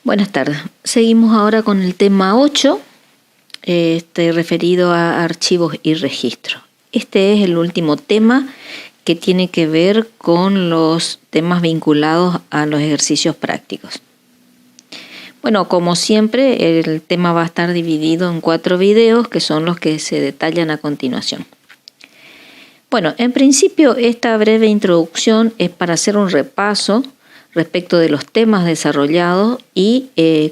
Buenas tardes. Seguimos ahora con el tema 8, referido a archivos y registros. Este es el último tema que tiene que ver con los temas vinculados a los ejercicios prácticos. Bueno, como siempre, el tema va a estar dividido en 4 videos que son los que se detallan a continuación. Bueno, en principio esta breve introducción es para hacer un repaso respecto de los temas desarrollados y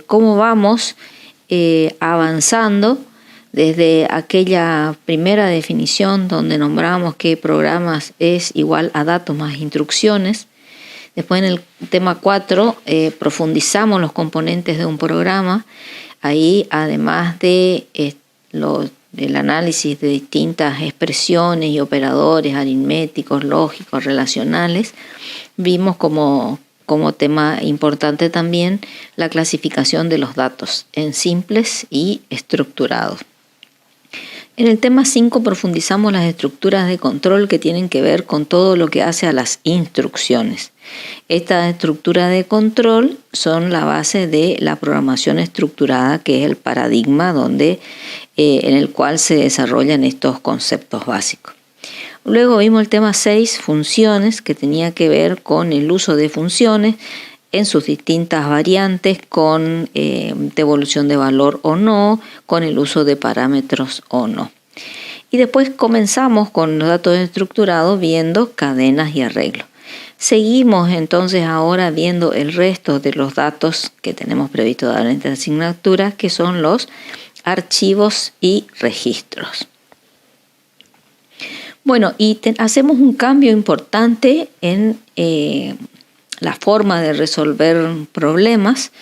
cómo vamos avanzando desde aquella primera definición donde nombramos que programas es igual a datos más instrucciones. Después en el tema 4 profundizamos los componentes de un programa. Ahí, además de el análisis de distintas expresiones y operadores aritméticos, lógicos, relacionales, vimos como tema importante también la clasificación de los datos en simples y estructurados. En el tema 5 profundizamos las estructuras de control que tienen que ver con todo lo que hace a las instrucciones. Estas estructuras de control son la base de la programación estructurada, que es el paradigma en el cual se desarrollan estos conceptos básicos. Luego vimos el tema 6, funciones, que tenía que ver con el uso de funciones en sus distintas variantes, con devolución de valor o no, con el uso de parámetros o no. Y después comenzamos con los datos estructurados viendo cadenas y arreglos. Seguimos entonces ahora viendo el resto de los datos que tenemos previsto dar en esta asignatura, que son los archivos y registros. Bueno, y hacemos un cambio importante en la forma de resolver problemas,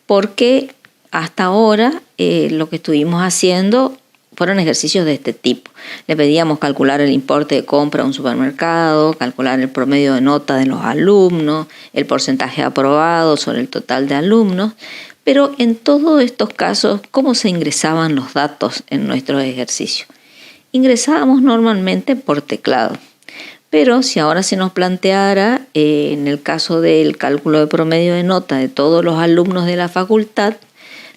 porque hasta ahora lo que estuvimos haciendo fueron ejercicios de este tipo. Le pedíamos calcular el importe de compra a un supermercado, calcular el promedio de nota de los alumnos, el porcentaje aprobado sobre el total de alumnos, pero en todos estos casos, ¿cómo se ingresaban los datos en nuestros ejercicios? Ingresábamos normalmente por teclado, pero si ahora se nos planteara, en el caso del cálculo de promedio de nota de todos los alumnos de la facultad,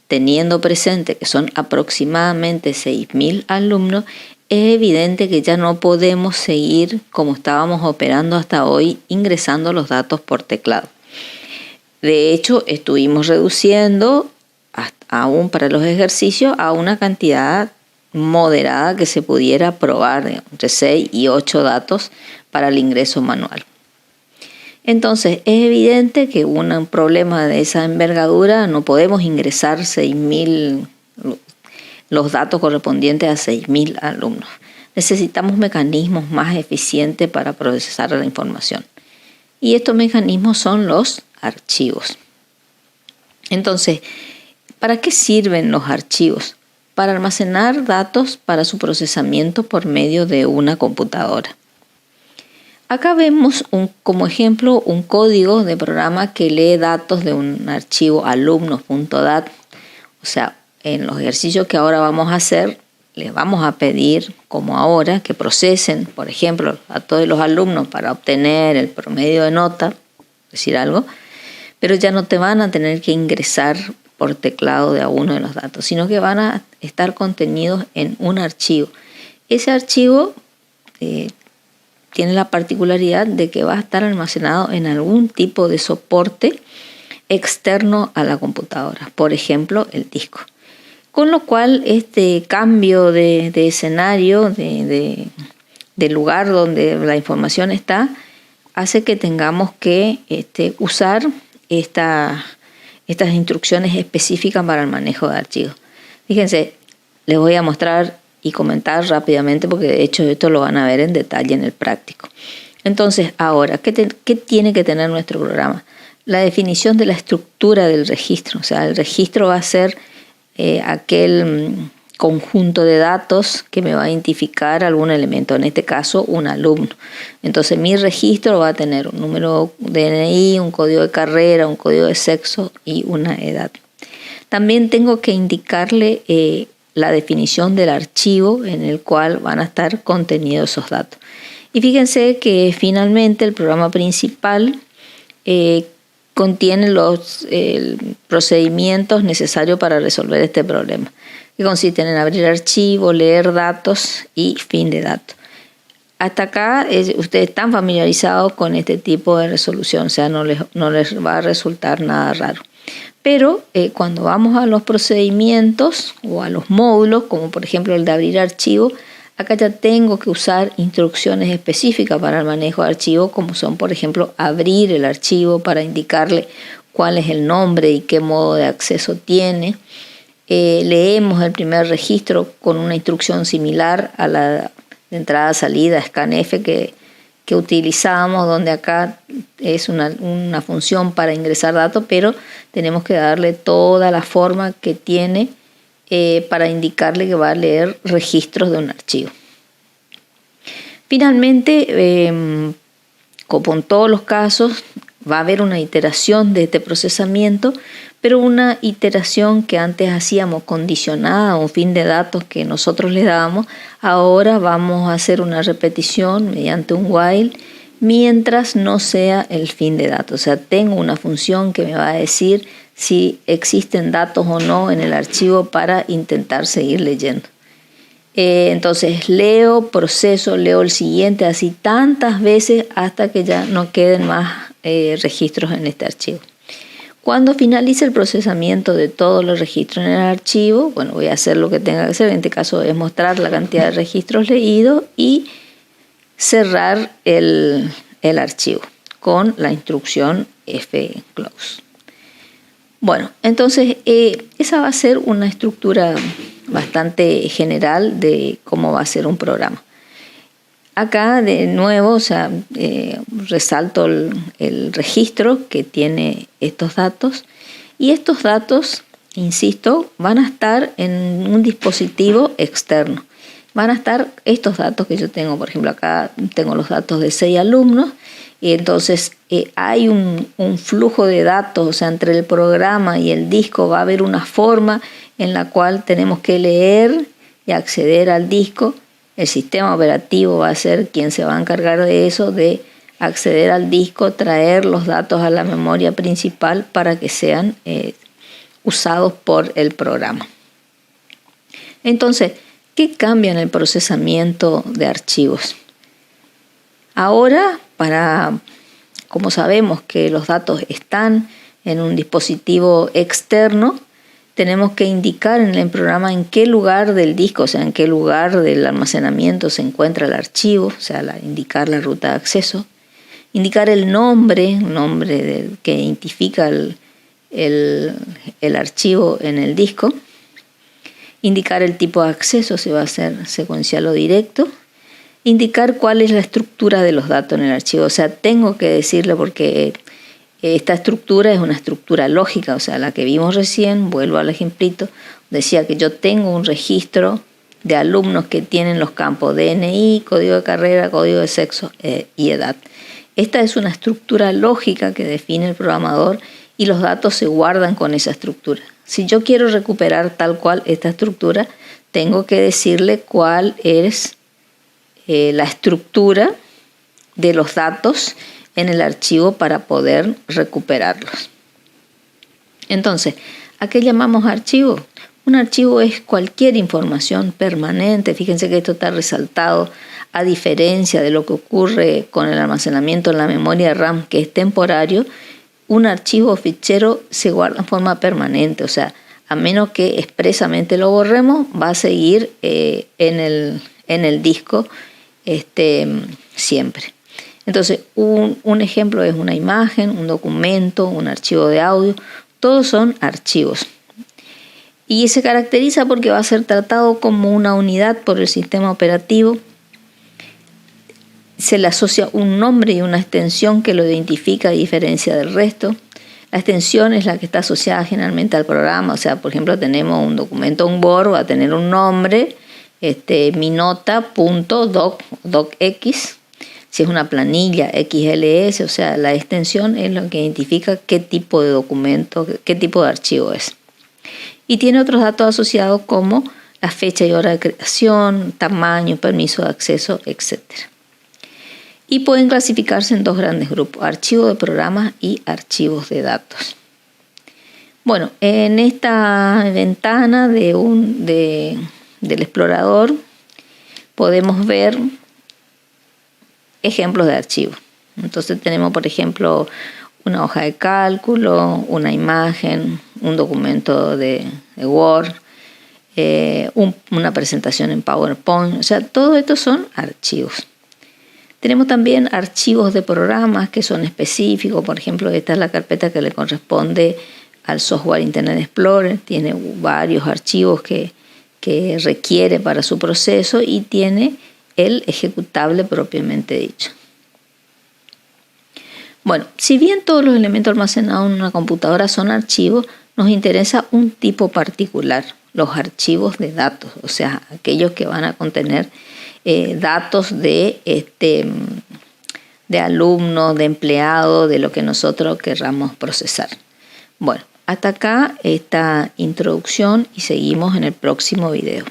teniendo presente que son aproximadamente 6.000 alumnos, es evidente que ya no podemos seguir como estábamos operando hasta hoy, ingresando los datos por teclado. De hecho, estuvimos reduciendo, aún para los ejercicios, a una cantidad moderada que se pudiera probar entre 6 y 8 datos para el ingreso manual. Entonces, es evidente que un problema de esa envergadura no podemos ingresar 6.000, los datos correspondientes a 6.000 alumnos. Necesitamos mecanismos más eficientes para procesar la información. Y estos mecanismos son los archivos. Entonces, ¿para qué sirven los archivos? Para almacenar datos para su procesamiento por medio de una computadora. Acá vemos como ejemplo un código de programa que lee datos de un archivo alumnos.dat. O sea, en los ejercicios que ahora vamos a hacer, les vamos a pedir, como ahora, que procesen, por ejemplo, a todos los alumnos para obtener el promedio de nota, decir algo, pero ya no te van a tener que ingresar por teclado de a uno de los datos, sino que van a estar contenidos en un archivo. Ese archivo tiene la particularidad de que va a estar almacenado en algún tipo de soporte externo a la computadora, por ejemplo, el disco. Con lo cual, este cambio de escenario, de lugar donde la información está, hace que tengamos que usar estas instrucciones específicas para el manejo de archivos. Fíjense, les voy a mostrar y comentar rápidamente porque de hecho esto lo van a ver en detalle en el práctico. Entonces, ahora, ¿qué tiene que tener nuestro programa? La definición de la estructura del registro. O sea, el registro va a ser aquel conjunto de datos que me va a identificar algún elemento, en este caso un alumno. Entonces mi registro va a tener un número DNI, un código de carrera, un código de sexo y una edad. También tengo que indicarle la definición del archivo en el cual van a estar contenidos esos datos. Y fíjense que finalmente el programa principal contiene los procedimientos necesarios para resolver este problema, que consisten en abrir archivo, leer datos y fin de datos. Hasta acá ustedes están familiarizados con este tipo de resolución, o sea, no les va a resultar nada raro. Pero cuando vamos a los procedimientos o a los módulos, como por ejemplo el de abrir archivo, acá ya tengo que usar instrucciones específicas para el manejo de archivo, como son, por ejemplo, abrir el archivo para indicarle cuál es el nombre y qué modo de acceso tiene. Leemos el primer registro con una instrucción similar a la de entrada-salida, scanf, que utilizábamos, donde acá es una función para ingresar datos, pero tenemos que darle toda la forma que tiene para indicarle que va a leer registros de un archivo. Finalmente, como en todos los casos, va a haber una iteración de este procesamiento, pero una iteración que antes hacíamos condicionada a un fin de datos que nosotros le dábamos, ahora vamos a hacer una repetición mediante un while mientras no sea el fin de datos. O sea, tengo una función que me va a decir si existen datos o no en el archivo para intentar seguir leyendo. Entonces leo, proceso, leo el siguiente, así tantas veces hasta que ya no queden más registros en este archivo. Cuando finalice el procesamiento de todos los registros en el archivo, bueno, voy a hacer lo que tenga que hacer, en este caso es mostrar la cantidad de registros leídos y cerrar el archivo con la instrucción fclose. Bueno, entonces esa va a ser una estructura bastante general de cómo va a ser un programa. Acá de nuevo, o sea, resalto el registro que tiene estos datos, y estos datos, insisto, van a estar en un dispositivo externo. Van a estar estos datos que yo tengo, por ejemplo, acá tengo los datos de 6 alumnos, y entonces hay un flujo de datos, o sea, entre el programa y el disco va a haber una forma en la cual tenemos que leer y acceder al disco. El sistema operativo va a ser quien se va a encargar de eso, de acceder al disco, traer los datos a la memoria principal para que sean usados por el programa. Entonces, ¿qué cambia en el procesamiento de archivos? Ahora, como sabemos que los datos están en un dispositivo externo, tenemos que indicar en el programa en qué lugar del disco, o sea, en qué lugar del almacenamiento se encuentra el archivo, o sea, indicar la ruta de acceso, indicar el nombre que identifica el archivo en el disco, indicar el tipo de acceso, si va a ser secuencial o directo, indicar cuál es la estructura de los datos en el archivo, o sea, tengo que decirle porque esta estructura es una estructura lógica, o sea, la que vimos recién, vuelvo al ejemplito, decía que yo tengo un registro de alumnos que tienen los campos DNI, código de carrera, código de sexo y edad. Esta es una estructura lógica que define el programador y los datos se guardan con esa estructura. Si yo quiero recuperar tal cual esta estructura, tengo que decirle cuál es la estructura de los datos en el archivo para poder recuperarlos. Entonces, ¿a qué llamamos archivo? Un archivo es cualquier información permanente. Fíjense que esto está resaltado, a diferencia de lo que ocurre con el almacenamiento en la memoria RAM, que es temporario. Un archivo o fichero se guarda en forma permanente, o sea, a menos que expresamente lo borremos, va a seguir en el disco siempre. Entonces, un ejemplo es una imagen, un documento, un archivo de audio, todos son archivos. Y se caracteriza porque va a ser tratado como una unidad por el sistema operativo. Se le asocia un nombre y una extensión que lo identifica a diferencia del resto. La extensión es la que está asociada generalmente al programa, o sea, por ejemplo, tenemos un documento, un Word, va a tener un nombre, minota.docx. Si es una planilla XLS, o sea, la extensión es lo que identifica qué tipo de documento, qué tipo de archivo es. Y tiene otros datos asociados como la fecha y hora de creación, tamaño, permiso de acceso, etc. y pueden clasificarse en dos grandes grupos: archivos de programas y archivos de datos. Bueno, en esta ventana del explorador podemos ver ejemplos de archivos. Entonces tenemos, por ejemplo, una hoja de cálculo, una imagen, un documento de Word, una presentación en PowerPoint. O sea, todo esto son archivos. Tenemos también archivos de programas que son específicos. Por ejemplo, esta es la carpeta que le corresponde al software Internet Explorer. Tiene varios archivos que requiere para su proceso y tiene el ejecutable propiamente dicho. Bueno, si bien todos los elementos almacenados en una computadora son archivos, nos interesa un tipo particular, los archivos de datos, o sea, aquellos que van a contener datos de alumnos, de empleados, de lo que nosotros querramos procesar. Bueno, hasta acá esta introducción y seguimos en el próximo video.